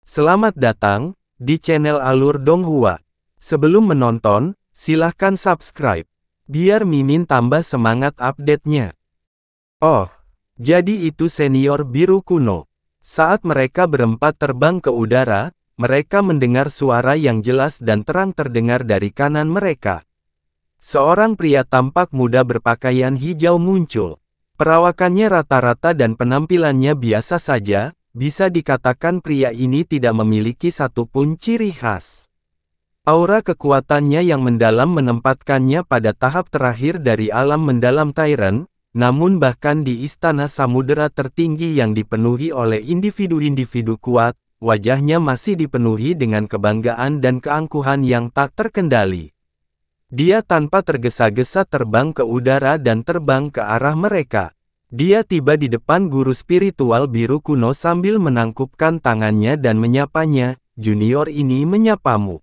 Selamat datang di channel Alur Donghua. Sebelum menonton, silahkan subscribe, biar Mimin tambah semangat update-nya. Oh, jadi itu senior biru kuno. Saat mereka berempat terbang ke udara, mereka mendengar suara yang jelas dan terang terdengar dari kanan mereka. Seorang pria tampak muda berpakaian hijau muncul. Perawakannya rata-rata dan penampilannya biasa saja. Bisa dikatakan pria ini tidak memiliki satupun ciri khas. Aura kekuatannya yang mendalam menempatkannya pada tahap terakhir dari alam mendalam Tyrant, namun bahkan di istana samudera tertinggi yang dipenuhi oleh individu-individu kuat, wajahnya masih dipenuhi dengan kebanggaan dan keangkuhan yang tak terkendali. Dia tanpa tergesa-gesa terbang ke udara dan terbang ke arah mereka. Dia tiba di depan guru spiritual biru kuno sambil menangkupkan tangannya dan menyapanya, "Junior ini menyapamu."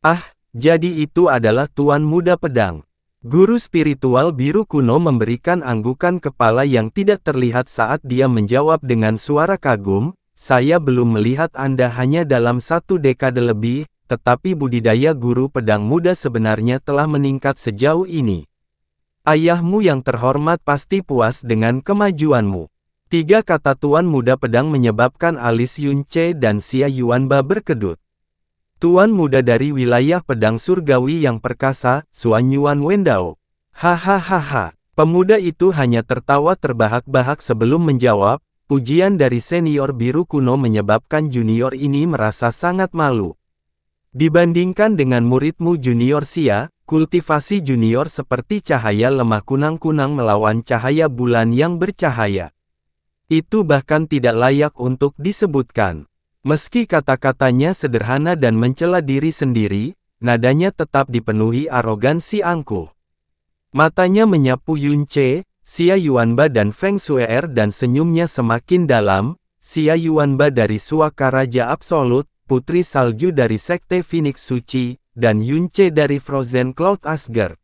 "Ah, jadi itu adalah Tuan Muda Pedang." Guru spiritual biru kuno memberikan anggukan kepala yang tidak terlihat saat dia menjawab dengan suara kagum, "Saya belum melihat Anda hanya dalam 1 dekade lebih, tetapi budidaya guru pedang muda sebenarnya telah meningkat sejauh ini. Ayahmu yang terhormat pasti puas dengan kemajuanmu." 3 kata Tuan Muda Pedang menyebabkan alis Yun Ce dan Xia Yuanba berkedut. Tuan Muda dari wilayah pedang surgawi yang perkasa, Xuan Yuan Wendao. Hahaha. Pemuda itu hanya tertawa terbahak-bahak sebelum menjawab. Pujian dari senior biru kuno menyebabkan junior ini merasa sangat malu. Dibandingkan dengan muridmu junior Xia, kultivasi junior seperti cahaya lemah kunang-kunang melawan cahaya bulan yang bercahaya. Itu bahkan tidak layak untuk disebutkan. Meski kata-katanya sederhana dan mencela diri sendiri, nadanya tetap dipenuhi arogansi angkuh. Matanya menyapu Yun Ce, Xia Yuanba dan Feng Shue'er dan senyumnya semakin dalam. Xia Yuanba dari Suaka Raja Absolut, Putri Salju dari Sekte Phoenix Suci, dan Yun Ce dari Frozen Cloud Asgard.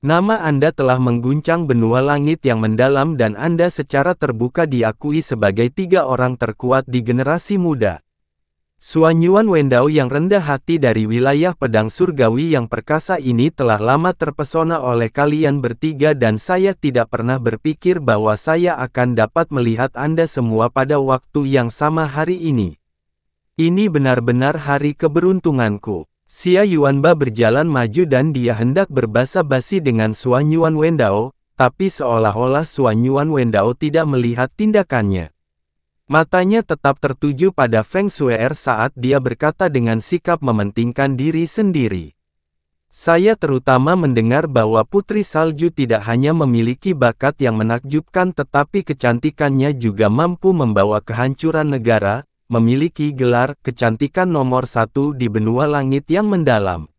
Nama Anda telah mengguncang benua langit yang mendalam dan Anda secara terbuka diakui sebagai 3 orang terkuat di generasi muda. Xuan Yuan Wendao yang rendah hati dari wilayah pedang surgawi yang perkasa ini telah lama terpesona oleh kalian bertiga dan saya tidak pernah berpikir bahwa saya akan dapat melihat Anda semua pada waktu yang sama hari ini. Ini benar-benar hari keberuntunganku. Xia Yuanba berjalan maju dan dia hendak berbasa-basi dengan Xuan Yuan Wendao, tapi seolah-olah Xuan Yuan Wendao tidak melihat tindakannya. Matanya tetap tertuju pada Feng Shue'er saat dia berkata dengan sikap mementingkan diri sendiri. "Saya terutama mendengar bahwa Putri Salju tidak hanya memiliki bakat yang menakjubkan tetapi kecantikannya juga mampu membawa kehancuran negara, memiliki gelar kecantikan nomor 1 di benua langit yang mendalam.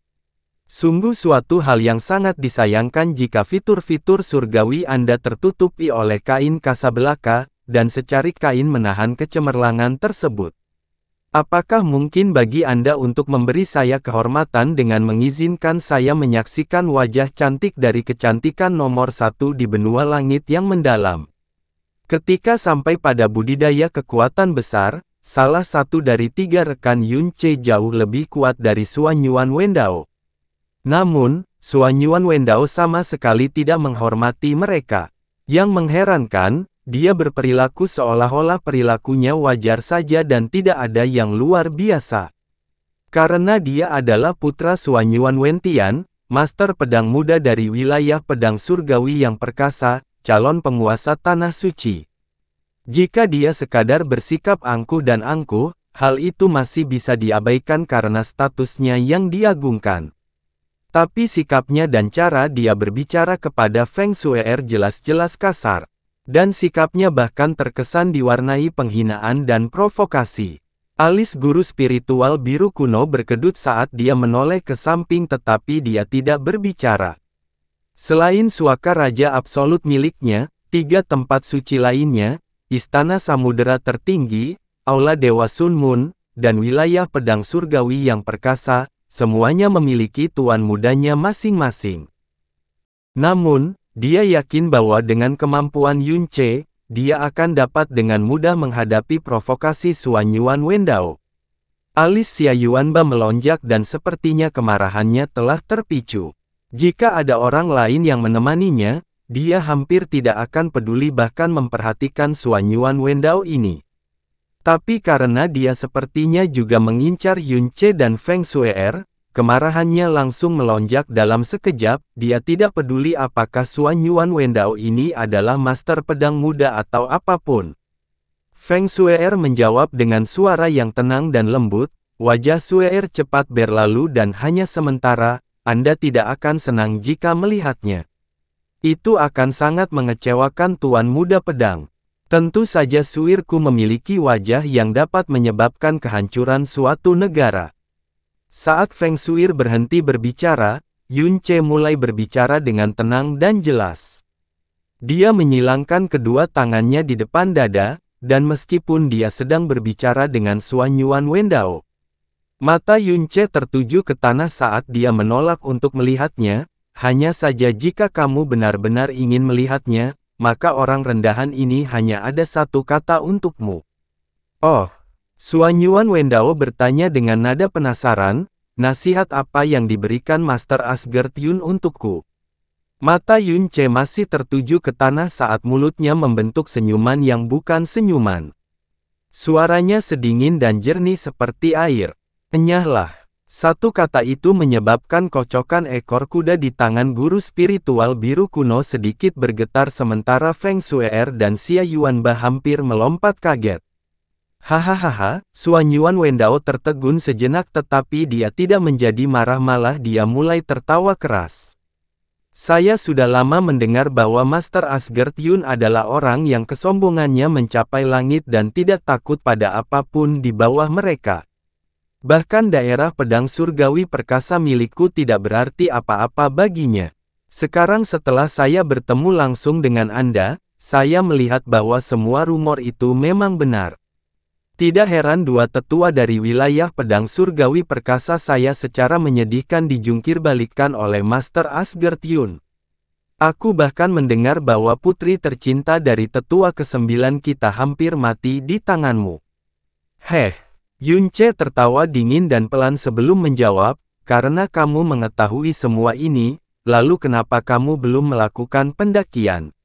Sungguh suatu hal yang sangat disayangkan jika fitur-fitur surgawi Anda tertutupi oleh kain Kasabelaka, dan secari kain menahan kecemerlangan tersebut. Apakah mungkin bagi Anda untuk memberi saya kehormatan dengan mengizinkan saya menyaksikan wajah cantik dari kecantikan nomor 1 di benua langit yang mendalam?" Ketika sampai pada budidaya kekuatan besar, salah satu dari 3 rekan Yun Ce jauh lebih kuat dari Xuan Yuan Wendao. Namun, Xuan Yuan Wendao sama sekali tidak menghormati mereka. Yang mengherankan, dia berperilaku seolah-olah perilakunya wajar saja dan tidak ada yang luar biasa. Karena dia adalah putra Xuan Yuan Wentian, master pedang muda dari wilayah pedang surgawi yang perkasa, calon penguasa Tanah Suci. Jika dia sekadar bersikap angkuh dan angkuh, hal itu masih bisa diabaikan karena statusnya yang diagungkan. Tapi sikapnya dan cara dia berbicara kepada Feng Shue'er jelas-jelas kasar. Dan sikapnya bahkan terkesan diwarnai penghinaan dan provokasi. Alis guru spiritual biru kuno berkedut saat dia menoleh ke samping tetapi dia tidak berbicara. Selain Suaka Raja Absolut miliknya, 3 tempat suci lainnya, Istana Samudera Tertinggi, Aula Dewa Sun Moon, dan wilayah pedang surgawi yang perkasa, semuanya memiliki tuan mudanya masing-masing. Namun, dia yakin bahwa dengan kemampuan Yun Ce, dia akan dapat dengan mudah menghadapi provokasi Xuan Yuan Wendao. Alis Xia Yuanba melonjak dan sepertinya kemarahannya telah terpicu. Jika ada orang lain yang menemaninya, dia hampir tidak akan peduli bahkan memperhatikan Suan Yuan Wendao ini. Tapi karena dia sepertinya juga mengincar Yun Ce dan Feng Shue'er, kemarahannya langsung melonjak dalam sekejap. Dia tidak peduli apakah Suan Yuan Wendao ini adalah master pedang muda atau apapun. Feng Shue'er menjawab dengan suara yang tenang dan lembut, wajah Shue'er cepat berlalu dan hanya sementara, Anda tidak akan senang jika melihatnya. Itu akan sangat mengecewakan Tuan Muda Pedang. Tentu saja Suirku memiliki wajah yang dapat menyebabkan kehancuran suatu negara. Saat Feng Shue'er berhenti berbicara, Yun Ce mulai berbicara dengan tenang dan jelas. Dia menyilangkan kedua tangannya di depan dada, dan meskipun dia sedang berbicara dengan Suan Yuan Wendao, mata Yun Ce tertuju ke tanah saat dia menolak untuk melihatnya. Hanya saja jika kamu benar-benar ingin melihatnya, maka orang rendahan ini hanya ada satu kata untukmu. Oh, Suan Yuan Wendao bertanya dengan nada penasaran, nasihat apa yang diberikan Master Asgard Yun untukku? Mata Yun Ce masih tertuju ke tanah saat mulutnya membentuk senyuman yang bukan senyuman. Suaranya sedingin dan jernih seperti air. Enyahlah. Satu kata itu menyebabkan kocokan ekor kuda di tangan guru spiritual biru kuno sedikit bergetar sementara Feng Shue'er dan Xia Yuanba hampir melompat kaget. Hahaha, Suan Yuan Wendao tertegun sejenak tetapi dia tidak menjadi marah malah dia mulai tertawa keras. Saya sudah lama mendengar bahwa Master Asgard Yun adalah orang yang kesombongannya mencapai langit dan tidak takut pada apapun di bawah mereka. Bahkan daerah pedang surgawi perkasa milikku tidak berarti apa-apa baginya. Sekarang setelah saya bertemu langsung dengan Anda, saya melihat bahwa semua rumor itu memang benar. Tidak heran dua tetua dari wilayah pedang surgawi perkasa saya secara menyedihkan dijungkir-balikkan oleh Master Asgard Yun. Aku bahkan mendengar bahwa putri tercinta dari tetua ke-9 kita hampir mati di tanganmu. Heh, Yun Ce tertawa dingin dan pelan sebelum menjawab, karena kamu mengetahui semua ini, lalu kenapa kamu belum melakukan pendakian?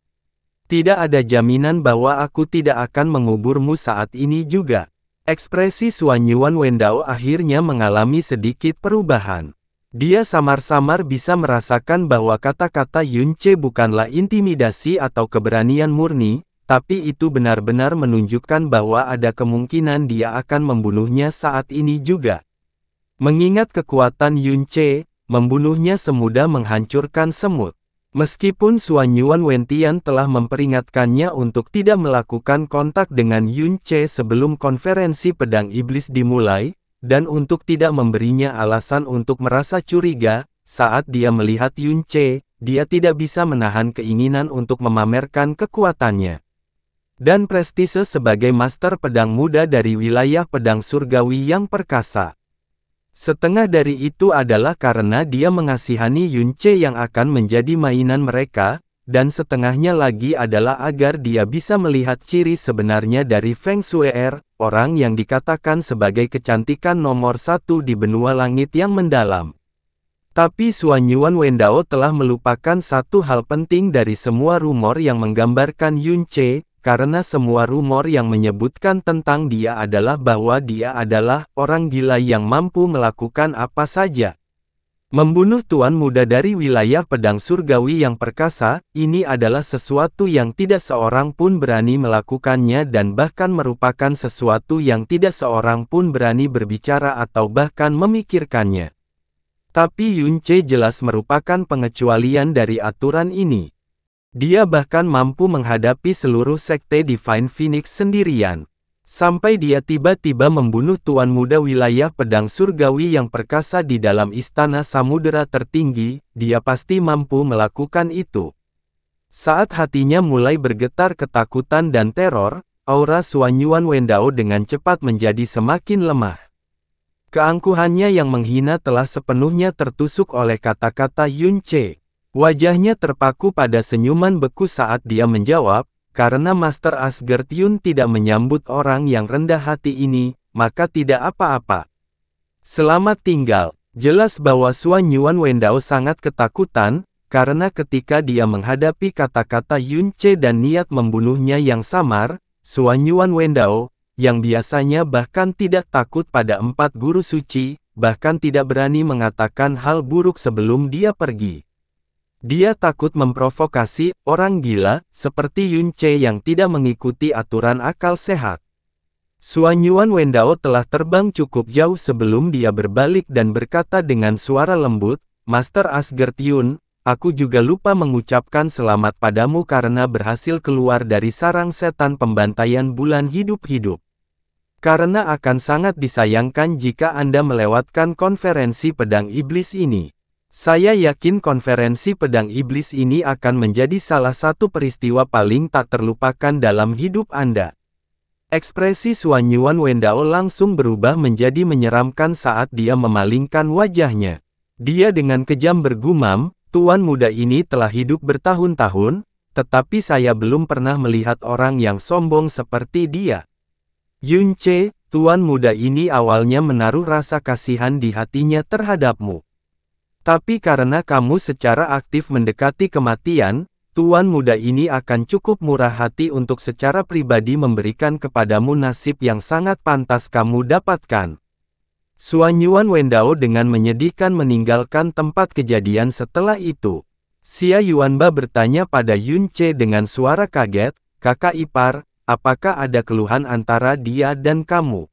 Tidak ada jaminan bahwa aku tidak akan menguburmu saat ini juga. Ekspresi Suan Yuan Wendao akhirnya mengalami sedikit perubahan. Dia samar-samar bisa merasakan bahwa kata-kata Yun Ce bukanlah intimidasi atau keberanian murni, tapi itu benar-benar menunjukkan bahwa ada kemungkinan dia akan membunuhnya saat ini juga. Mengingat kekuatan Yun Ce, membunuhnya semudah menghancurkan semut. Meskipun Suan Yuan Wentian telah memperingatkannya untuk tidak melakukan kontak dengan Yun Ce sebelum konferensi pedang iblis dimulai, dan untuk tidak memberinya alasan untuk merasa curiga, saat dia melihat Yun Ce, dia tidak bisa menahan keinginan untuk memamerkan kekuatannya dan prestise sebagai master pedang muda dari wilayah pedang surgawi yang perkasa. Setengah dari itu adalah karena dia mengasihani Yun Ce yang akan menjadi mainan mereka, dan setengahnya lagi adalah agar dia bisa melihat ciri sebenarnya dari Feng Shue'er, orang yang dikatakan sebagai kecantikan nomor 1 di benua langit yang mendalam. Tapi Suan Yuan Wendao telah melupakan satu hal penting dari semua rumor yang menggambarkan Yun Ce, karena semua rumor yang menyebutkan tentang dia adalah bahwa dia adalah orang gila yang mampu melakukan apa saja. Membunuh tuan muda dari wilayah pedang surgawi yang perkasa, ini adalah sesuatu yang tidak seorang pun berani melakukannya dan bahkan merupakan sesuatu yang tidak seorang pun berani berbicara atau bahkan memikirkannya. Tapi Yun Ce jelas merupakan pengecualian dari aturan ini. Dia bahkan mampu menghadapi seluruh sekte Divine Phoenix sendirian. Sampai dia tiba-tiba membunuh tuan muda wilayah pedang surgawi yang perkasa di dalam istana samudera tertinggi, dia pasti mampu melakukan itu. Saat hatinya mulai bergetar ketakutan dan teror, aura Suan Yuan Wendao dengan cepat menjadi semakin lemah. Keangkuhannya yang menghina telah sepenuhnya tertusuk oleh kata-kata Yun Ce. Wajahnya terpaku pada senyuman beku saat dia menjawab, karena Master Asgard Yun tidak menyambut orang yang rendah hati ini, maka tidak apa-apa. Selamat tinggal. Jelas bahwa Suan Yuan Wendao sangat ketakutan, karena ketika dia menghadapi kata-kata Yun Ce dan niat membunuhnya yang samar, Suan Yuan Wendao, yang biasanya bahkan tidak takut pada 4 guru suci, bahkan tidak berani mengatakan hal buruk sebelum dia pergi. Dia takut memprovokasi orang gila, seperti Yun Ce yang tidak mengikuti aturan akal sehat. Suan Yuan Wendao telah terbang cukup jauh sebelum dia berbalik dan berkata dengan suara lembut, Master Asgard Yun, aku juga lupa mengucapkan selamat padamu karena berhasil keluar dari sarang setan pembantaian bulan hidup-hidup. Karena akan sangat disayangkan jika Anda melewatkan konferensi pedang iblis ini. Saya yakin konferensi pedang iblis ini akan menjadi salah satu peristiwa paling tak terlupakan dalam hidup Anda. Ekspresi Suan Yuan Wendao langsung berubah menjadi menyeramkan saat dia memalingkan wajahnya. Dia dengan kejam bergumam, tuan muda ini telah hidup bertahun-tahun, tetapi saya belum pernah melihat orang yang sombong seperti dia. Yun Ce, tuan muda ini awalnya menaruh rasa kasihan di hatinya terhadapmu. Tapi karena kamu secara aktif mendekati kematian, tuan muda ini akan cukup murah hati untuk secara pribadi memberikan kepadamu nasib yang sangat pantas kamu dapatkan. Suan Yuan Wendao dengan menyedihkan meninggalkan tempat kejadian setelah itu. Xia Yuanba bertanya pada Yun Ce dengan suara kaget, kakak ipar, apakah ada keluhan antara dia dan kamu?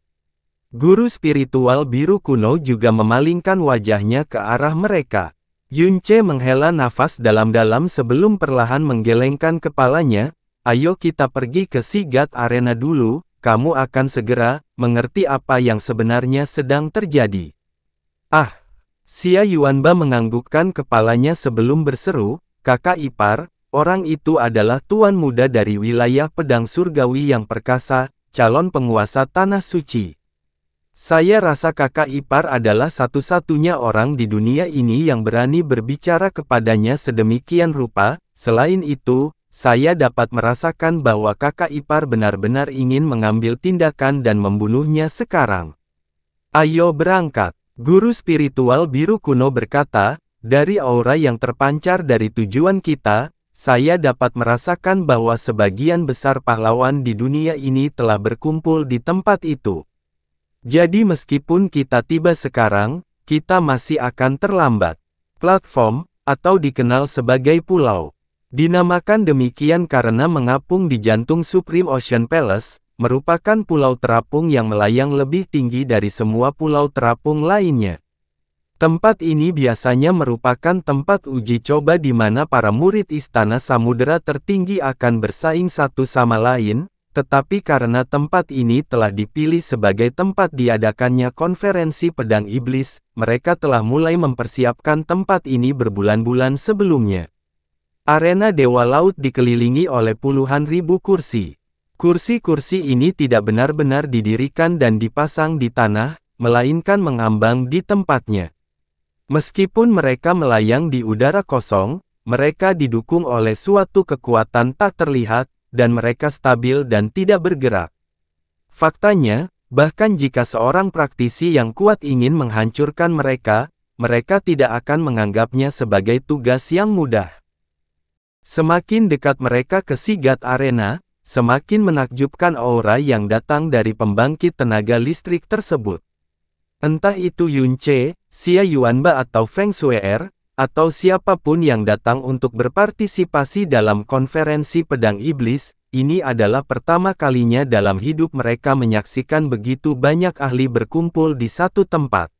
Guru spiritual biru kuno juga memalingkan wajahnya ke arah mereka. Yun Ce menghela nafas dalam-dalam sebelum perlahan menggelengkan kepalanya, ayo kita pergi ke Sigat Arena dulu, kamu akan segera mengerti apa yang sebenarnya sedang terjadi. Ah! Xia Yuanba menganggukkan kepalanya sebelum berseru, kakak ipar, orang itu adalah tuan muda dari wilayah pedang surgawi yang perkasa, calon penguasa tanah suci. Saya rasa kakak ipar adalah satu-satunya orang di dunia ini yang berani berbicara kepadanya sedemikian rupa. Selain itu, saya dapat merasakan bahwa kakak ipar benar-benar ingin mengambil tindakan dan membunuhnya sekarang. Ayo berangkat. Guru spiritual biru kuno berkata, dari aura yang terpancar dari tujuan kita, saya dapat merasakan bahwa sebagian besar pahlawan di dunia ini telah berkumpul di tempat itu. Jadi meskipun kita tiba sekarang, kita masih akan terlambat. Platform, atau dikenal sebagai pulau, dinamakan demikian karena mengapung di jantung Supreme Ocean Palace, merupakan pulau terapung yang melayang lebih tinggi dari semua pulau terapung lainnya. Tempat ini biasanya merupakan tempat uji coba di mana para murid Istana Samudera Tertinggi akan bersaing satu sama lain. Tetapi karena tempat ini telah dipilih sebagai tempat diadakannya konferensi pedang iblis, mereka telah mulai mempersiapkan tempat ini berbulan-bulan sebelumnya. Arena Dewa Laut dikelilingi oleh puluhan ribu kursi. Kursi-kursi ini tidak benar-benar didirikan dan dipasang di tanah, melainkan mengambang di tempatnya. Meskipun mereka melayang di udara kosong, mereka didukung oleh suatu kekuatan tak terlihat, dan mereka stabil dan tidak bergerak. Faktanya, bahkan jika seorang praktisi yang kuat ingin menghancurkan mereka, mereka tidak akan menganggapnya sebagai tugas yang mudah. Semakin dekat mereka ke Sigat Arena, semakin menakjubkan aura yang datang dari pembangkit tenaga listrik tersebut. Entah itu Yun Ce, Xia Yuanba atau Feng Shue'er, atau siapapun yang datang untuk berpartisipasi dalam konferensi pedang iblis, ini adalah pertama kalinya dalam hidup mereka menyaksikan begitu banyak ahli berkumpul di satu tempat.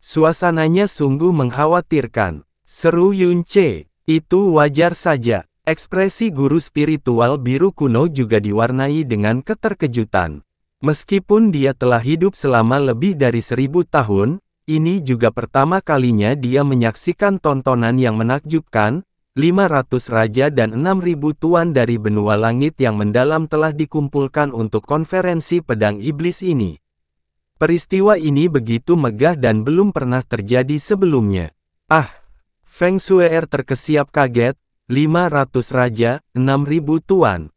Suasananya sungguh mengkhawatirkan, seru Yun Ce. Itu wajar saja. Ekspresi guru spiritual biru kuno juga diwarnai dengan keterkejutan. Meskipun dia telah hidup selama lebih dari 1000 tahun, ini juga pertama kalinya dia menyaksikan tontonan yang menakjubkan. 500 raja dan 6.000 tuan dari benua langit yang mendalam telah dikumpulkan untuk konferensi pedang iblis ini. Peristiwa ini begitu megah dan belum pernah terjadi sebelumnya. Ah! Feng Shue'er terkesiap kaget, 500 raja, 6.000 tuan.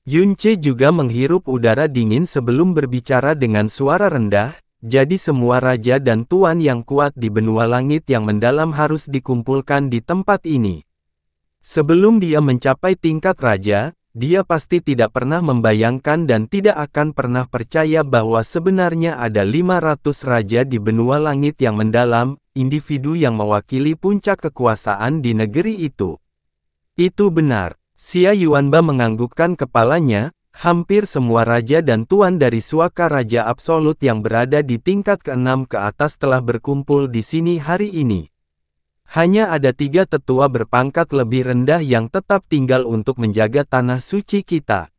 Yun Ce juga menghirup udara dingin sebelum berbicara dengan suara rendah, jadi semua raja dan tuan yang kuat di benua langit yang mendalam harus dikumpulkan di tempat ini. Sebelum dia mencapai tingkat raja, dia pasti tidak pernah membayangkan dan tidak akan pernah percaya bahwa sebenarnya ada 500 raja di benua langit yang mendalam, individu yang mewakili puncak kekuasaan di negeri itu. Itu benar. Xia Yuanba menganggukkan kepalanya. Hampir semua raja dan tuan dari suaka raja absolut yang berada di tingkat ke-6 ke atas telah berkumpul di sini hari ini. Hanya ada 3 tetua berpangkat lebih rendah yang tetap tinggal untuk menjaga tanah suci kita.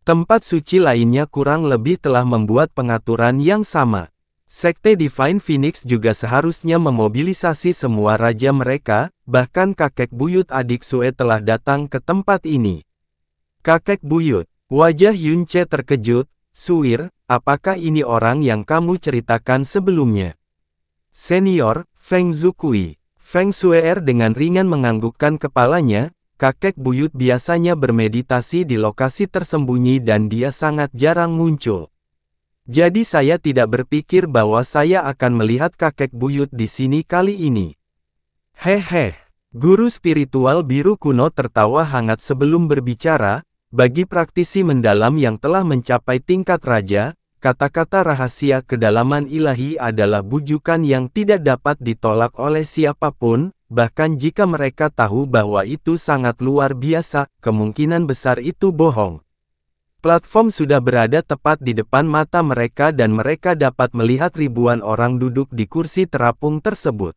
Tempat suci lainnya kurang lebih telah membuat pengaturan yang sama. Sekte Divine Phoenix juga seharusnya memobilisasi semua raja mereka, bahkan kakek buyut adik Sue telah datang ke tempat ini. Kakek buyut. Wajah Yunce terkejut. Suir, apakah ini orang yang kamu ceritakan sebelumnya? Senior, Feng Zukui. Feng Suer dengan ringan menganggukkan kepalanya. Kakek buyut biasanya bermeditasi di lokasi tersembunyi dan dia sangat jarang muncul. Jadi saya tidak berpikir bahwa saya akan melihat kakek buyut di sini kali ini. Hehe, guru spiritual biru kuno tertawa hangat sebelum berbicara. Bagi praktisi mendalam yang telah mencapai tingkat raja, kata-kata rahasia kedalaman ilahi adalah bujukan yang tidak dapat ditolak oleh siapapun, bahkan jika mereka tahu bahwa itu sangat luar biasa, kemungkinan besar itu bohong. Platform sudah berada tepat di depan mata mereka dan mereka dapat melihat ribuan orang duduk di kursi terapung tersebut.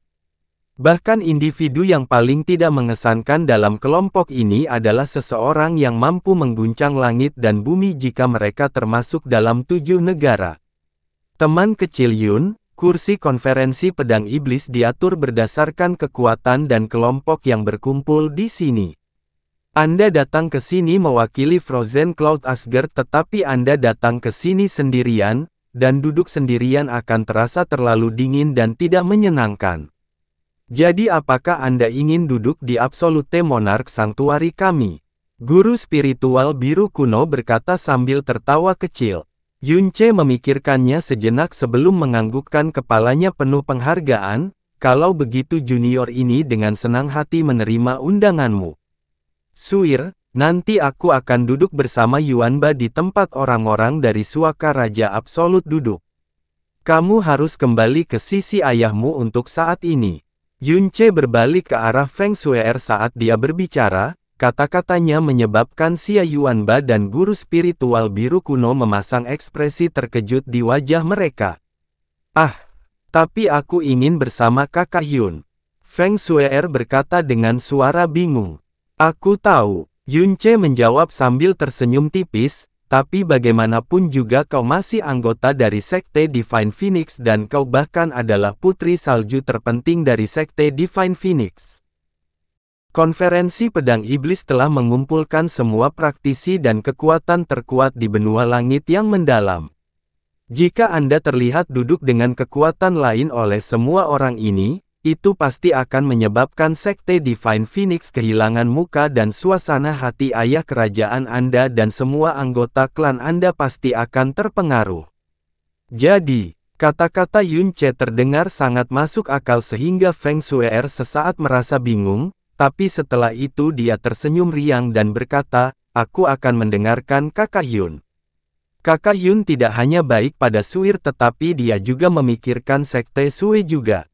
Bahkan individu yang paling tidak mengesankan dalam kelompok ini adalah seseorang yang mampu mengguncang langit dan bumi jika mereka termasuk dalam 7 negara. Teman kecil Yun, kursi konferensi pedang iblis diatur berdasarkan kekuatan dan kelompok yang berkumpul di sini. Anda datang ke sini mewakili Frozen Cloud Asgard tetapi Anda datang ke sini sendirian, dan duduk sendirian akan terasa terlalu dingin dan tidak menyenangkan. Jadi apakah Anda ingin duduk di Absolute Monarch Sanctuary kami? Guru spiritual biru kuno berkata sambil tertawa kecil. Yunce memikirkannya sejenak sebelum menganggukkan kepalanya penuh penghargaan. Kalau begitu junior ini dengan senang hati menerima undanganmu. Suir, nanti aku akan duduk bersama Yuanba di tempat orang-orang dari suaka raja absolut duduk. Kamu harus kembali ke sisi ayahmu untuk saat ini. Yunce berbalik ke arah Feng Suer saat dia berbicara, kata-katanya menyebabkan Xia Yuanba dan guru spiritual biru kuno memasang ekspresi terkejut di wajah mereka. Ah, tapi aku ingin bersama kakak Yun. Feng Suer berkata dengan suara bingung. Aku tahu, Yunce menjawab sambil tersenyum tipis, tapi bagaimanapun juga kau masih anggota dari Sekte Divine Phoenix dan kau bahkan adalah putri salju terpenting dari Sekte Divine Phoenix. Konferensi Pedang Iblis telah mengumpulkan semua praktisi dan kekuatan terkuat di benua langit yang mendalam. Jika Anda terlihat duduk dengan kekuatan lain oleh semua orang ini, itu pasti akan menyebabkan Sekte Divine Phoenix kehilangan muka dan suasana hati ayah kerajaan Anda dan semua anggota klan Anda pasti akan terpengaruh. Jadi, kata-kata Yunce terdengar sangat masuk akal sehingga Feng Suer sesaat merasa bingung, tapi setelah itu dia tersenyum riang dan berkata, aku akan mendengarkan kakak Yun. Kakak Yun tidak hanya baik pada Suir tetapi dia juga memikirkan Sekte Sue juga.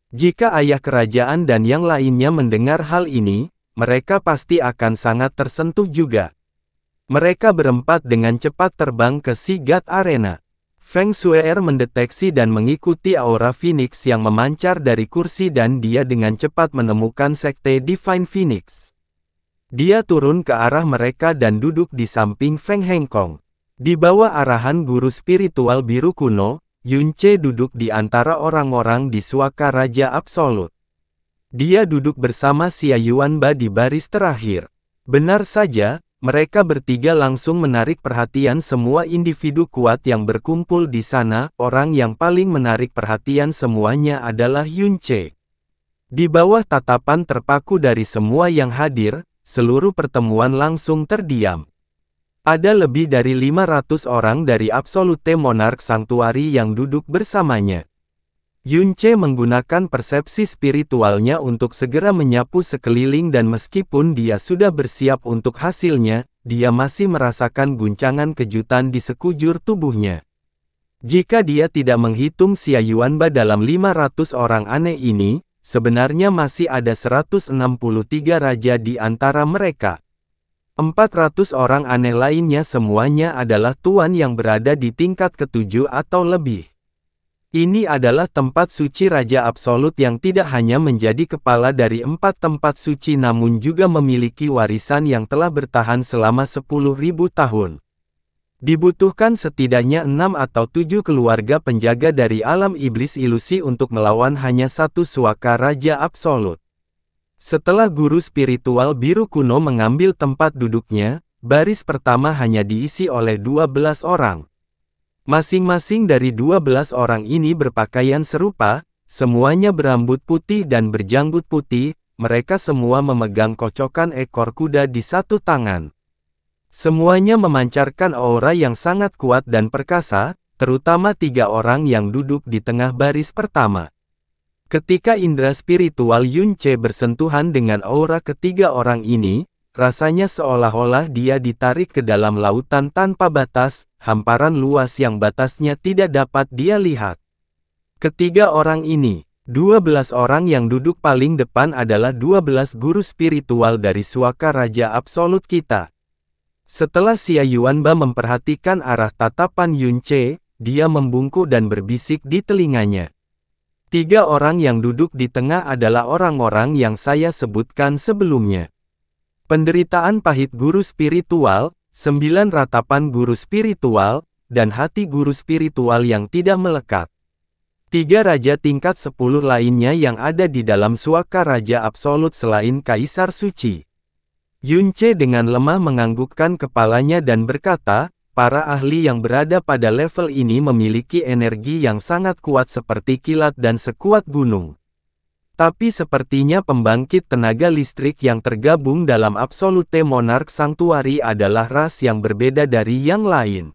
Jika ayah kerajaan dan yang lainnya mendengar hal ini, mereka pasti akan sangat tersentuh juga. Mereka berempat dengan cepat terbang ke Sigad Arena. Feng Suer mendeteksi dan mengikuti aura Phoenix yang memancar dari kursi dan dia dengan cepat menemukan Sekte Divine Phoenix. Dia turun ke arah mereka dan duduk di samping Feng Hengkong. Di bawah arahan guru spiritual biru kuno, Yunce duduk di antara orang-orang di suaka raja absolut. Dia duduk bersama Xia Yuanba di baris terakhir. Benar saja, mereka bertiga langsung menarik perhatian semua individu kuat yang berkumpul di sana. Orang yang paling menarik perhatian semuanya adalah Yunce. Di bawah tatapan terpaku dari semua yang hadir, seluruh pertemuan langsung terdiam. Ada lebih dari 500 orang dari Absolute Monarch Sanctuary yang duduk bersamanya. Yunce menggunakan persepsi spiritualnya untuk segera menyapu sekeliling dan meskipun dia sudah bersiap untuk hasilnya, dia masih merasakan guncangan kejutan di sekujur tubuhnya. Jika dia tidak menghitung Xia Yuanba dalam 500 orang aneh ini, sebenarnya masih ada 163 raja di antara mereka. 400 orang aneh lainnya semuanya adalah tuan yang berada di tingkat ke-7 atau lebih. Ini adalah tempat suci Raja Absolut yang tidak hanya menjadi kepala dari 4 tempat suci namun juga memiliki warisan yang telah bertahan selama 10.000 tahun. Dibutuhkan setidaknya 6 atau 7 keluarga penjaga dari alam iblis ilusi untuk melawan hanya satu suaka Raja Absolut. Setelah guru spiritual biru kuno mengambil tempat duduknya, baris pertama hanya diisi oleh 12 orang. Masing-masing dari 12 orang ini berpakaian serupa, semuanya berambut putih dan berjanggut putih, mereka semua memegang kocokan ekor kuda di satu tangan. Semuanya memancarkan aura yang sangat kuat dan perkasa, terutama 3 orang yang duduk di tengah baris pertama. Ketika indera spiritual Yunce bersentuhan dengan aura ketiga orang ini, rasanya seolah-olah dia ditarik ke dalam lautan tanpa batas, hamparan luas yang batasnya tidak dapat dia lihat. Ketiga orang ini, 12 orang yang duduk paling depan adalah 12 guru spiritual dari suaka Raja Absolut kita. Setelah Xia Yuanba memperhatikan arah tatapan Yunce, dia membungkuk dan berbisik di telinganya. 3 orang yang duduk di tengah adalah orang-orang yang saya sebutkan sebelumnya. Penderitaan pahit guru spiritual, 9 ratapan guru spiritual, dan hati guru spiritual yang tidak melekat. 3 raja tingkat 10 lainnya yang ada di dalam suaka Raja Absolut selain Kaisar Suci. Yunce dengan lemah menganggukkan kepalanya dan berkata, para ahli yang berada pada level ini memiliki energi yang sangat kuat seperti kilat dan sekuat gunung. Tapi sepertinya pembangkit tenaga listrik yang tergabung dalam Absolute Monarch Sanctuary adalah ras yang berbeda dari yang lain.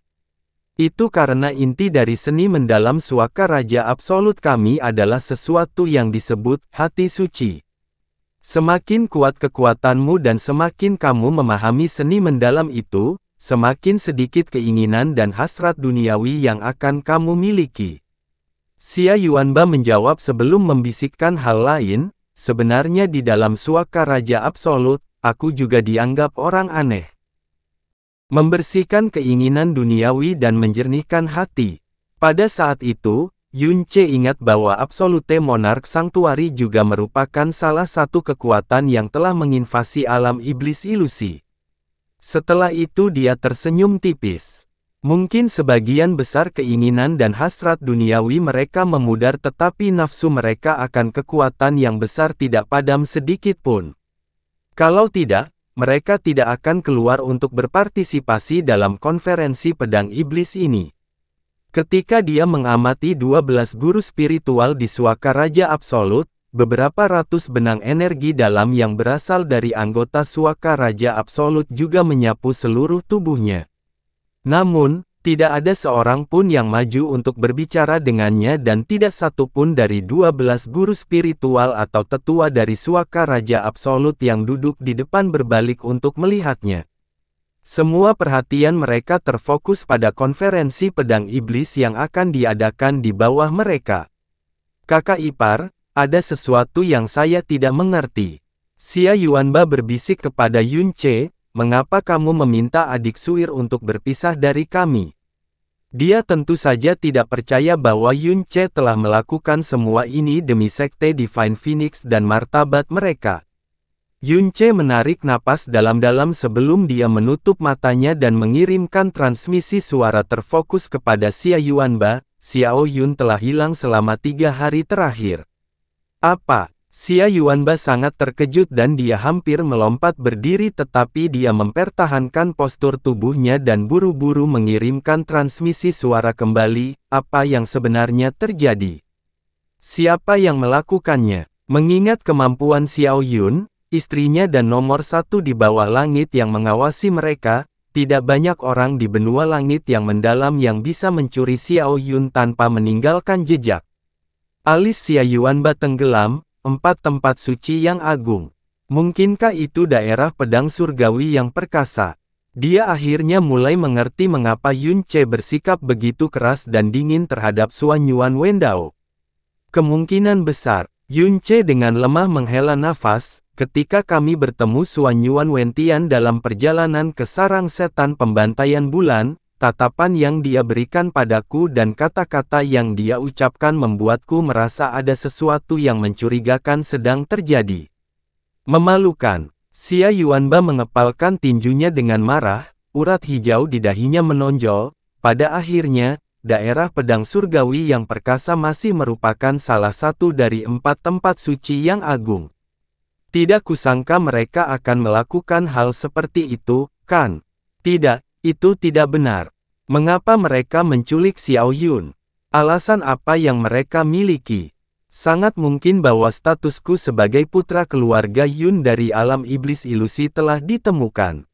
Itu karena inti dari seni mendalam suaka Raja Absolut kami adalah sesuatu yang disebut hati suci. Semakin kuat kekuatanmu dan semakin kamu memahami seni mendalam itu, semakin sedikit keinginan dan hasrat duniawi yang akan kamu miliki. Xia Yuanba menjawab sebelum membisikkan hal lain, sebenarnya di dalam suaka Raja Absolut, aku juga dianggap orang aneh. Membersihkan keinginan duniawi dan menjernihkan hati. Pada saat itu, Yunce ingat bahwa Absolute Monarch Sanctuary juga merupakan salah satu kekuatan yang telah menginvasi alam iblis ilusi. Setelah itu dia tersenyum tipis. Mungkin sebagian besar keinginan dan hasrat duniawi mereka memudar tetapi nafsu mereka akan kekuatan yang besar tidak padam sedikit pun. Kalau tidak, mereka tidak akan keluar untuk berpartisipasi dalam konferensi pedang iblis ini. Ketika dia mengamati 12 guru spiritual di suaka Raja Absolut, beberapa ratus benang energi dalam yang berasal dari anggota suaka Raja Absolut juga menyapu seluruh tubuhnya. Namun, tidak ada seorang pun yang maju untuk berbicara dengannya dan tidak satu pun dari 12 guru spiritual atau tetua dari suaka Raja Absolut yang duduk di depan berbalik untuk melihatnya. Semua perhatian mereka terfokus pada konferensi pedang iblis yang akan diadakan di bawah mereka. Kakak ipar, ada sesuatu yang saya tidak mengerti. Xia Yuanba berbisik kepada Yunce, mengapa kamu meminta adik Suir untuk berpisah dari kami? Dia tentu saja tidak percaya bahwa Yunce telah melakukan semua ini demi sekte Divine Phoenix dan martabat mereka. Yunce menarik napas dalam-dalam sebelum dia menutup matanya dan mengirimkan transmisi suara terfokus kepada Xia Yuanba. Xiao Yun telah hilang selama 3 hari terakhir. Apa? Xia Yuanba sangat terkejut dan dia hampir melompat berdiri tetapi dia mempertahankan postur tubuhnya dan buru-buru mengirimkan transmisi suara kembali, apa yang sebenarnya terjadi? Siapa yang melakukannya? Mengingat kemampuan Xiao Yun, istrinya dan nomor 1 di bawah langit yang mengawasi mereka, tidak banyak orang di benua langit yang mendalam yang bisa mencuri Xiao Yun tanpa meninggalkan jejak. Alis Xia Yuanba tenggelam, 4 tempat suci yang agung. Mungkinkah itu daerah pedang surgawi yang perkasa? Dia akhirnya mulai mengerti mengapa Yun Ce bersikap begitu keras dan dingin terhadap Xuan Yuan Wendao. Kemungkinan besar, Yun Ce dengan lemah menghela nafas, ketika kami bertemu Xuan Yuan Wentian dalam perjalanan ke sarang setan pembantaian bulan, tatapan yang dia berikan padaku dan kata-kata yang dia ucapkan membuatku merasa ada sesuatu yang mencurigakan sedang terjadi. Memalukan. Xia Yuanba mengepalkan tinjunya dengan marah, urat hijau di dahinya menonjol. Pada akhirnya, daerah pedang surgawi yang perkasa masih merupakan salah satu dari 4 tempat suci yang agung. Tidak kusangka mereka akan melakukan hal seperti itu, kan? Tidak, itu tidak benar. Mengapa mereka menculik Xiao Yun? Alasan apa yang mereka miliki? Sangat mungkin bahwa statusku sebagai putra keluarga Yun dari alam iblis ilusi telah ditemukan.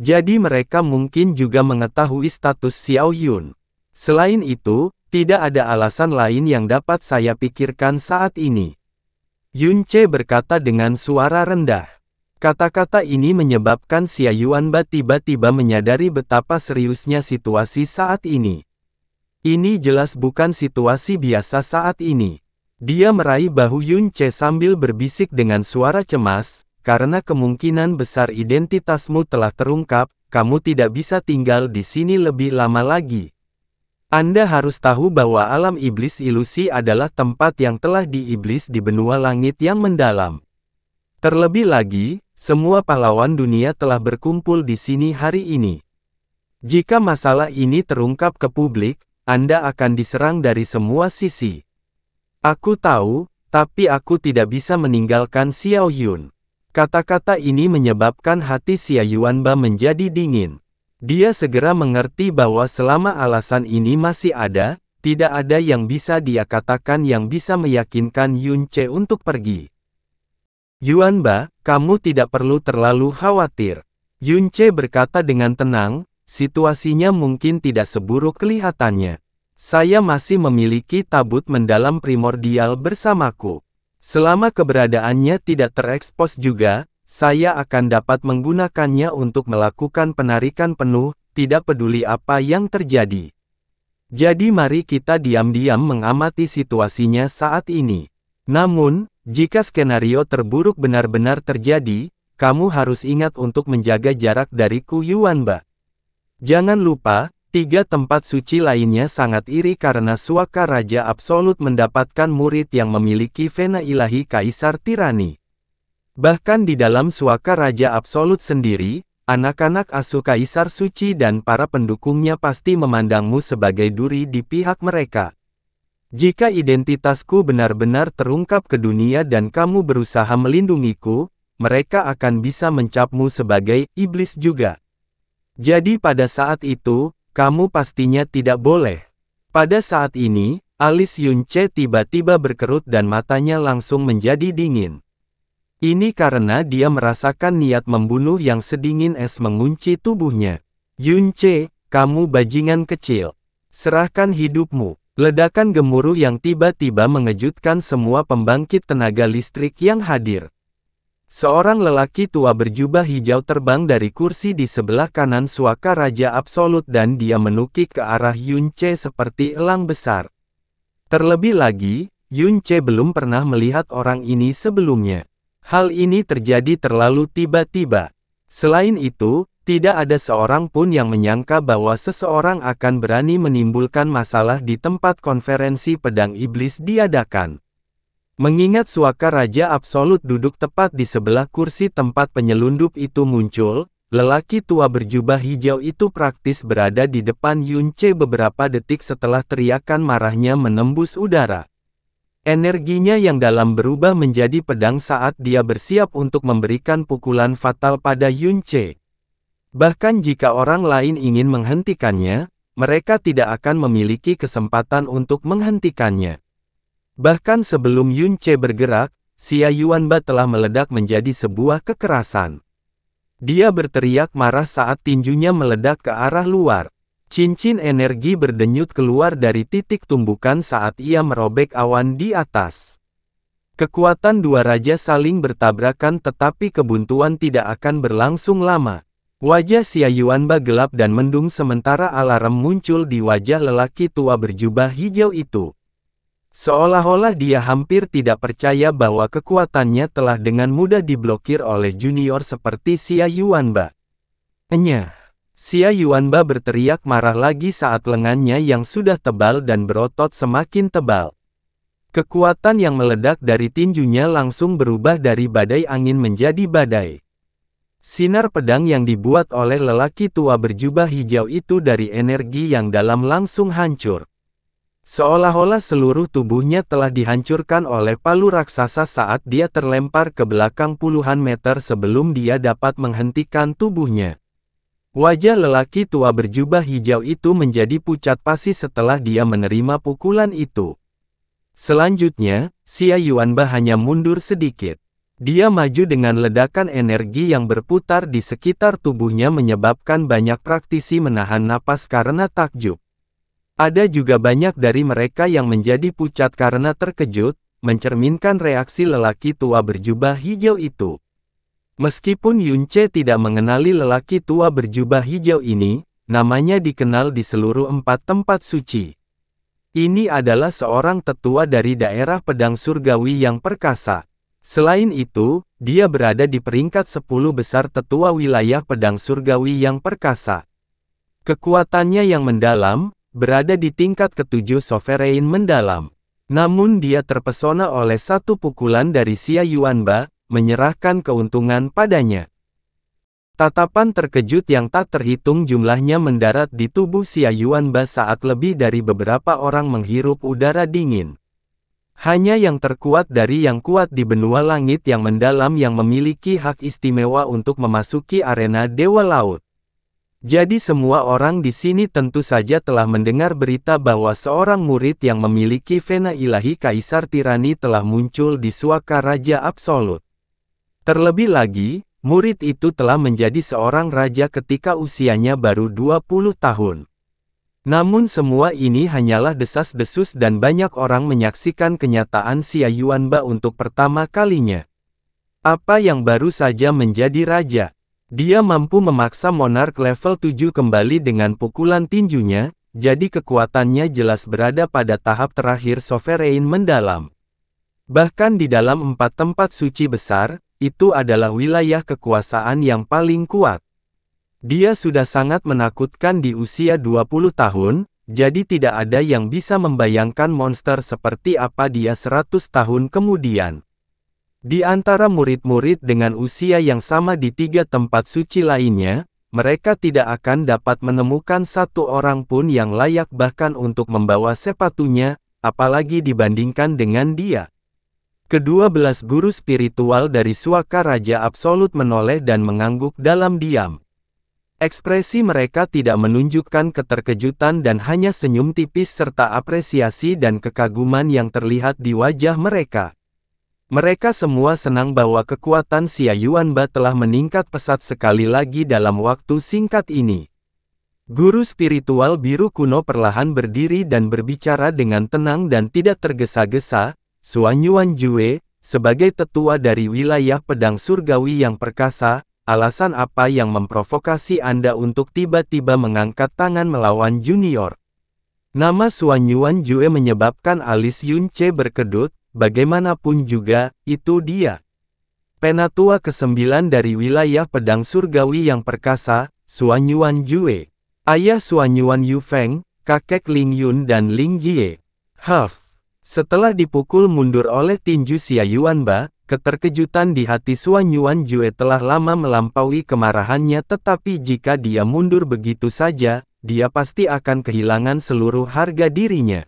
Jadi mereka mungkin juga mengetahui status Xiao Yun. Selain itu, tidak ada alasan lain yang dapat saya pikirkan saat ini. Yun Ce berkata dengan suara rendah. Kata-kata ini menyebabkan Xia Yuanba tiba-tiba menyadari betapa seriusnya situasi saat ini. Ini jelas bukan situasi biasa saat ini. Dia meraih bahu Yun Ce sambil berbisik dengan suara cemas, karena kemungkinan besar identitasmu telah terungkap, kamu tidak bisa tinggal di sini lebih lama lagi. Anda harus tahu bahwa alam iblis ilusi adalah tempat yang telah diiblis di benua langit yang mendalam. Terlebih lagi, semua pahlawan dunia telah berkumpul di sini hari ini. Jika masalah ini terungkap ke publik, Anda akan diserang dari semua sisi. Aku tahu, tapi aku tidak bisa meninggalkan Xiao Yun. Kata-kata ini menyebabkan hati Xia Yuanba menjadi dingin. Dia segera mengerti bahwa selama alasan ini masih ada, tidak ada yang bisa dia katakan yang bisa meyakinkan Yun Ce untuk pergi. Yuanba, kamu tidak perlu terlalu khawatir. Yun Ce berkata dengan tenang, situasinya mungkin tidak seburuk kelihatannya. Saya masih memiliki tabut mendalam primordial bersamaku. Selama keberadaannya tidak terekspos juga, saya akan dapat menggunakannya untuk melakukan penarikan penuh, tidak peduli apa yang terjadi. Jadi mari kita diam-diam mengamati situasinya saat ini. Namun, jika skenario terburuk benar-benar terjadi, kamu harus ingat untuk menjaga jarak dariku Yuanba. Jangan lupa, 3 tempat suci lainnya sangat iri karena Suaka Raja Absolut mendapatkan murid yang memiliki vena ilahi Kaisar Tirani. Bahkan di dalam Suaka Raja Absolut sendiri, anak-anak asuh Kaisar Suci dan para pendukungnya pasti memandangmu sebagai duri di pihak mereka. Jika identitasku benar-benar terungkap ke dunia dan kamu berusaha melindungiku, mereka akan bisa mencapmu sebagai iblis juga. Jadi pada saat itu, kamu pastinya tidak boleh. Pada saat ini, alis Yun Ce tiba-tiba berkerut dan matanya langsung menjadi dingin. Ini karena dia merasakan niat membunuh yang sedingin es mengunci tubuhnya. Yun Ce, kamu bajingan kecil. Serahkan hidupmu. Ledakan gemuruh yang tiba-tiba mengejutkan semua pembangkit tenaga listrik yang hadir. Seorang lelaki tua berjubah hijau terbang dari kursi di sebelah kanan Suaka Raja Absolut dan dia menukik ke arah Yun Ce seperti elang besar. Terlebih lagi, Yun Ce belum pernah melihat orang ini sebelumnya. Hal ini terjadi terlalu tiba-tiba. Selain itu, tidak ada seorang pun yang menyangka bahwa seseorang akan berani menimbulkan masalah di tempat konferensi pedang iblis diadakan. Mengingat Suaka Raja Absolut duduk tepat di sebelah kursi tempat penyelundup itu muncul, lelaki tua berjubah hijau itu praktis berada di depan Yun Ce beberapa detik setelah teriakan marahnya menembus udara. Energinya yang dalam berubah menjadi pedang saat dia bersiap untuk memberikan pukulan fatal pada Yun Ce. Bahkan jika orang lain ingin menghentikannya, mereka tidak akan memiliki kesempatan untuk menghentikannya. Bahkan sebelum Yun Ce bergerak, Xia Yuanba telah meledak menjadi sebuah kekerasan. Dia berteriak marah saat tinjunya meledak ke arah luar. Cincin energi berdenyut keluar dari titik tumbukan saat ia merobek awan di atas. Kekuatan dua raja saling bertabrakan tetapi kebuntuan tidak akan berlangsung lama. Wajah Xia Yuanba gelap dan mendung sementara alarm muncul di wajah lelaki tua berjubah hijau itu. Seolah-olah dia hampir tidak percaya bahwa kekuatannya telah dengan mudah diblokir oleh junior seperti Xia Yuanba. Xia Yuanba berteriak marah lagi saat lengannya yang sudah tebal dan berotot semakin tebal. Kekuatan yang meledak dari tinjunya langsung berubah dari badai angin menjadi badai. Sinar pedang yang dibuat oleh lelaki tua berjubah hijau itu dari energi yang dalam langsung hancur. Seolah-olah seluruh tubuhnya telah dihancurkan oleh palu raksasa saat dia terlempar ke belakang puluhan meter sebelum dia dapat menghentikan tubuhnya. Wajah lelaki tua berjubah hijau itu menjadi pucat pasi setelah dia menerima pukulan itu. Selanjutnya, Xia Yuanba hanya mundur sedikit. Dia maju dengan ledakan energi yang berputar di sekitar tubuhnya menyebabkan banyak praktisi menahan napas karena takjub. Ada juga banyak dari mereka yang menjadi pucat karena terkejut, mencerminkan reaksi lelaki tua berjubah hijau itu. Meskipun Yun Ce tidak mengenali lelaki tua berjubah hijau ini, namanya dikenal di seluruh 4 tempat suci. Ini adalah seorang tetua dari daerah pedang surgawi yang perkasa. Selain itu, dia berada di peringkat 10 besar tetua wilayah pedang surgawi yang perkasa. Kekuatannya yang mendalam, berada di tingkat ke-7 sovereign mendalam. Namun dia terpesona oleh satu pukulan dari Xia Yuanba, menyerahkan keuntungan padanya. Tatapan terkejut yang tak terhitung jumlahnya mendarat di tubuh Xia Yuanba saat lebih dari beberapa orang menghirup udara dingin. Hanya yang terkuat dari yang kuat di benua langit yang mendalam yang memiliki hak istimewa untuk memasuki arena Dewa Laut. Jadi semua orang di sini tentu saja telah mendengar berita bahwa seorang murid yang memiliki vena ilahi Kaisar Tirani telah muncul di Suaka Raja Absolut. Terlebih lagi, murid itu telah menjadi seorang raja ketika usianya baru 20 tahun. Namun semua ini hanyalah desas-desus dan banyak orang menyaksikan kenyataan Xia Yuanba untuk pertama kalinya. Apa yang baru saja menjadi raja? Dia mampu memaksa monark level 7 kembali dengan pukulan tinjunya, jadi kekuatannya jelas berada pada tahap terakhir sovereign mendalam. Bahkan di dalam 4 tempat suci besar, itu adalah wilayah kekuasaan yang paling kuat. Dia sudah sangat menakutkan di usia 20 tahun, jadi tidak ada yang bisa membayangkan monster seperti apa dia 100 tahun kemudian. Di antara murid-murid dengan usia yang sama di 3 tempat suci lainnya, mereka tidak akan dapat menemukan satu orang pun yang layak bahkan untuk membawa sepatunya, apalagi dibandingkan dengan dia. Kedua belas guru spiritual dari Suaka Raja Absolut menoleh dan mengangguk dalam diam. Ekspresi mereka tidak menunjukkan keterkejutan dan hanya senyum tipis serta apresiasi dan kekaguman yang terlihat di wajah mereka. Mereka semua senang bahwa kekuatan Xia Yuanba telah meningkat pesat sekali lagi dalam waktu singkat ini. Guru spiritual biru kuno perlahan berdiri dan berbicara dengan tenang dan tidak tergesa-gesa. Xuan Yuan Jue, sebagai tetua dari wilayah pedang surgawi yang perkasa, alasan apa yang memprovokasi Anda untuk tiba-tiba mengangkat tangan melawan junior? Nama Xuan Yuan Jue menyebabkan alis Yun Ce berkedut. Bagaimanapun juga, itu dia. Penatua ke-9 dari wilayah pedang surgawi yang perkasa, Xuan Yuan Jue. Ayah Xuan Yuan Yu Feng, kakek Ling Yun dan Ling Jie. Setelah dipukul mundur oleh tinju Xia Yuanba, keterkejutan di hati Xuan Yuan Jue telah lama melampaui kemarahannya tetapi jika dia mundur begitu saja, dia pasti akan kehilangan seluruh harga dirinya.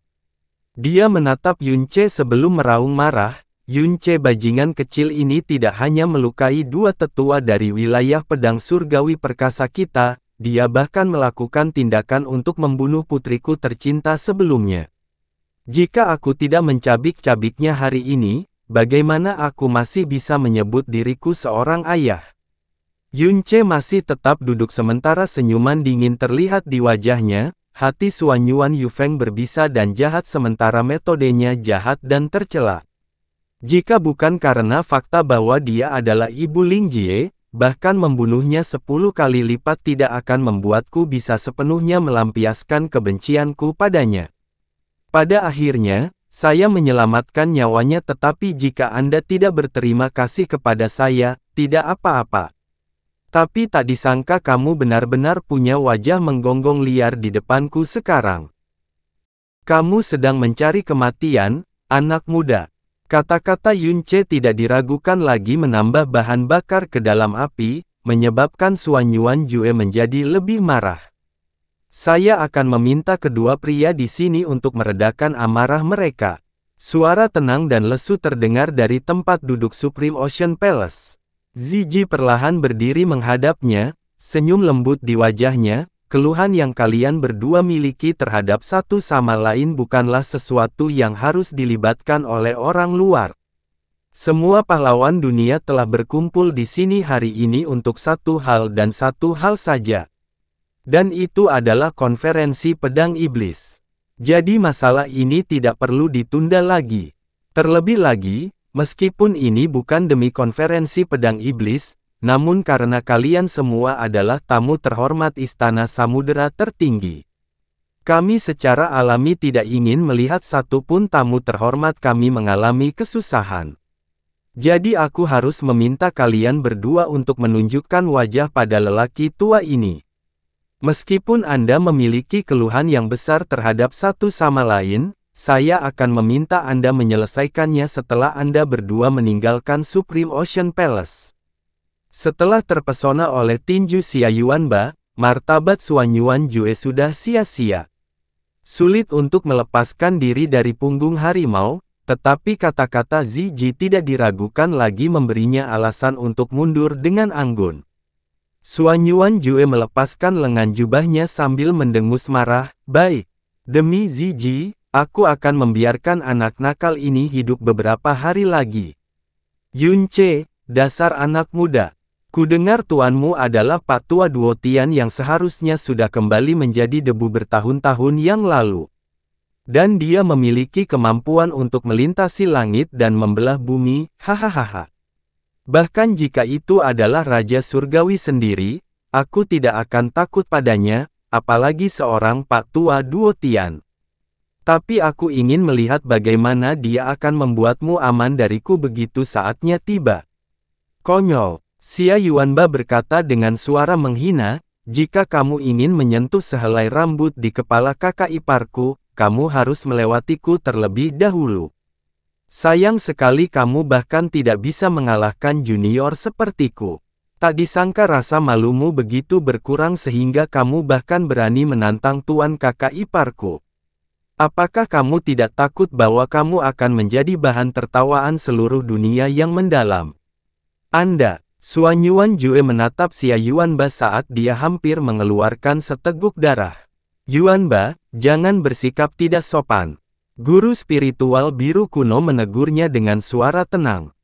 Dia menatap Yun Ce sebelum meraung marah. Yun Ce bajingan kecil ini tidak hanya melukai 2 tetua dari wilayah pedang surgawi perkasa kita, dia bahkan melakukan tindakan untuk membunuh putriku tercinta sebelumnya. Jika aku tidak mencabik-cabiknya hari ini, bagaimana aku masih bisa menyebut diriku seorang ayah? Yunce masih tetap duduk sementara senyuman dingin terlihat di wajahnya, hati Suan Yuan Yufeng berbisa dan jahat sementara metodenya jahat dan tercela. Jika bukan karena fakta bahwa dia adalah ibu Ling Jie, bahkan membunuhnya 10 kali lipat tidak akan membuatku bisa sepenuhnya melampiaskan kebencianku padanya. Pada akhirnya, saya menyelamatkan nyawanya tetapi jika Anda tidak berterima kasih kepada saya, tidak apa-apa. Tapi tak disangka kamu benar-benar punya wajah menggonggong liar di depanku sekarang. Kamu sedang mencari kematian, anak muda. Kata-kata Yunce tidak diragukan lagi menambah bahan bakar ke dalam api, menyebabkan Suan Yuan Jue menjadi lebih marah. Saya akan meminta kedua pria di sini untuk meredakan amarah mereka. Suara tenang dan lesu terdengar dari tempat duduk Supreme Ocean Palace. Ziji perlahan berdiri menghadapnya, senyum lembut di wajahnya, keluhan yang kalian berdua miliki terhadap satu sama lain bukanlah sesuatu yang harus dilibatkan oleh orang luar. Semua pahlawan dunia telah berkumpul di sini hari ini untuk satu hal dan satu hal saja. Dan itu adalah konferensi pedang iblis. Jadi masalah ini tidak perlu ditunda lagi. Terlebih lagi, meskipun ini bukan demi konferensi pedang iblis, namun karena kalian semua adalah tamu terhormat Istana Samudera Tertinggi. Kami secara alami tidak ingin melihat satupun tamu terhormat kami mengalami kesusahan. Jadi aku harus meminta kalian berdua untuk menunjukkan wajah pada lelaki tua ini. Meskipun Anda memiliki keluhan yang besar terhadap satu sama lain, saya akan meminta Anda menyelesaikannya setelah Anda berdua meninggalkan Supreme Ocean Palace. Setelah terpesona oleh tinju Xia Yuanba, martabat Suan Yuan Jue sudah sia-sia. Sulit untuk melepaskan diri dari punggung harimau, tetapi kata-kata Ziji tidak diragukan lagi memberinya alasan untuk mundur dengan anggun. Suan Yuan Jue melepaskan lengan jubahnya sambil mendengus marah, "Baik. Demi Ziji, aku akan membiarkan anak nakal ini hidup beberapa hari lagi." Yunce, dasar anak muda. Kudengar tuanmu adalah Pak Tua Duo Tian yang seharusnya sudah kembali menjadi debu bertahun-tahun yang lalu. Dan dia memiliki kemampuan untuk melintasi langit dan membelah bumi, hahaha. Bahkan jika itu adalah Raja Surgawi sendiri, aku tidak akan takut padanya, apalagi seorang Pak Tua Duo Tian. Tapi aku ingin melihat bagaimana dia akan membuatmu aman dariku begitu saatnya tiba. Konyol, Xia Yuanba berkata dengan suara menghina, jika kamu ingin menyentuh sehelai rambut di kepala kakak iparku, kamu harus melewatiku terlebih dahulu. Sayang sekali kamu bahkan tidak bisa mengalahkan junior sepertiku. Tak disangka rasa malumu begitu berkurang sehingga kamu bahkan berani menantang tuan kakak iparku. Apakah kamu tidak takut bahwa kamu akan menjadi bahan tertawaan seluruh dunia yang mendalam? Anda, Suan Yuan Jue menatap Xia Yuanba saat dia hampir mengeluarkan seteguk darah. Yuanba, jangan bersikap tidak sopan. Guru spiritual biru kuno menegurnya dengan suara tenang.